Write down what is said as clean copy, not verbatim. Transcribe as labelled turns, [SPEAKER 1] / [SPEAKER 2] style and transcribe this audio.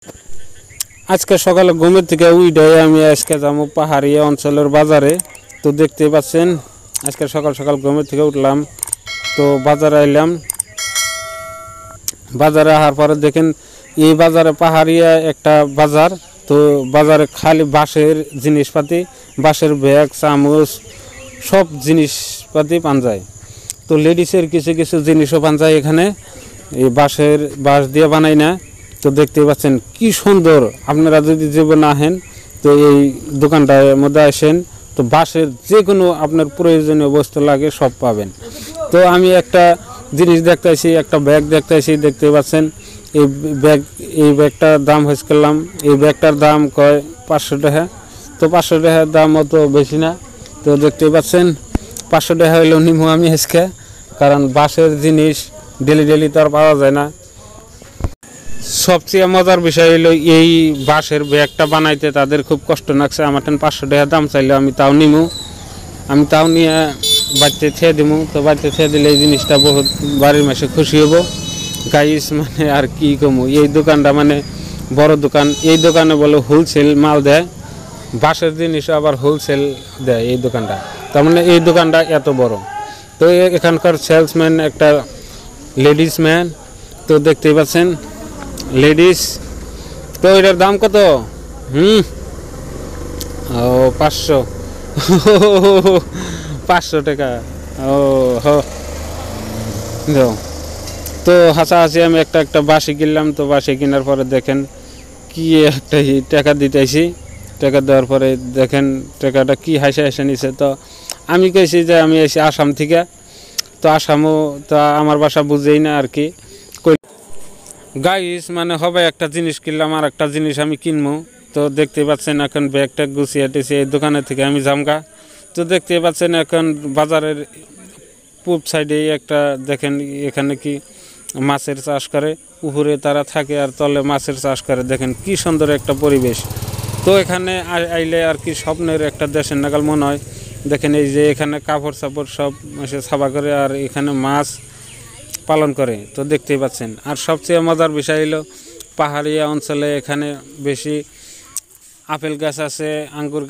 [SPEAKER 1] আজকে সকালে ঘুমের থেকে উঠে আমি আজকে যাবো পাহাড়ি অঞ্চলের বাজারে। তো দেখতে পাচ্ছেন আজকে সকাল সকাল ঘুমের থেকে উঠলাম, তো বাজারে আইলাম। বাজারে আসার পরে দেখেন এই বাজারে পাহাড়িয়া একটা বাজার। তো বাজারে খালি বাঁশের জিনিসপাতি, বাঁশের ব্যাগ, চামচ, সব জিনিসপাতি পান যায়। তো লেডিসের কিছু কিছু জিনিসও পান যায় এখানে, এই বাঁশ দিয়ে বানাই না। তো দেখতে পাচ্ছেন কি সুন্দর। আপনারা যদি জীবনে আহেন তো এই দোকানটার মধ্যে আসেন, তো বাঁশের যে কোনো আপনার প্রয়োজনীয় বস্তু লাগে সব পাবেন। তো আমি একটা জিনিস দেখতেছি, একটা ব্যাগ দেখতেছি, দেখতে পাচ্ছেন এই ব্যাগটার দাম হয়েছে করলাম, এই ব্যাগটার দাম কয় 500 টাকা। তো 500 টাকার দাম অত বেশি না। তো দেখতে পাচ্ছেন 500 টাকা হইলেও নিমু আমি আজকে, কারণ বাঁশের জিনিস ডেলি ডেলি তো আর পাওয়া যায় না। সবচেয়ে মজার বিষয় হলো এই বাঁশের ব্যাগটা বানাইতে তাদের খুব কষ্ট লাগছে। আমার 500 টাকা দাম চাইলে আমি তাও নিমু, আমি তাও নিয়ে বাড়িতে ছেড়ে দিমু। তো বাড়িতে ছেড়ে দিলে এই জিনিসটা বহুত বাড়ির মাসে খুশি হব। গাইস মানে আর কি কমু, এই দোকানটা মানে বড় দোকান। এই দোকানে বলে হোলসেল মাল দেয়, বাঁশের জিনিস আবার হোলসেল দেয় এই দোকানটা। তার মানে এই দোকানটা এত বড়। তো এখানকার সেলসম্যান একটা লেডিস ম্যান। তো দেখতেই পাচ্ছেন লেডিস। তো এটার দাম কত? ও 500 500 টাকা। ও তো হাসাহাসি আমি একটা বাঁশি কিনলাম। তো বাঁশি কেনার পরে দেখেন কি একটা টাকা দিতেছি। টাকা দেওয়ার পরে দেখেন টাকাটা কি হাসে হাসে নিছে। তো আমি কইছি যে আমি এসে আসাম থেকে। তো আসামও তো আমার বাসা বুঝেই না আর কি। গাইস মানে হবে একটা জিনিস কিনলাম আর একটা জিনিস আমি কিনবো। তো দেখতে পাচ্ছেন এখন ব্যাগটা গুছিয়ে টেছি এই দোকানের থেকে আমি জামগা। তো দেখতে পাচ্ছেন এখন বাজারের পূব সাইডে একটা দেখেন এখানে কি মাছের চাষ করে, উপরে তারা থাকে আর তলে মাছের চাষ করে। দেখেন কি সুন্দর একটা পরিবেশ। তো এখানে আইলে আর কি স্বপ্নের একটা দেশের নাগাল মনে হয়। দেখেন এই যে এখানে কাপড় চাপড় সব ছাপা করে আর এখানে মাছ পালন করে। তো দেখতেই পাচ্ছেন। আর সবচেয়ে মজার বিষয় হলো পাহাড়ি অঞ্চলে এখানে বেশি আপেল গাছ আছে, আঙ্গুর গাছ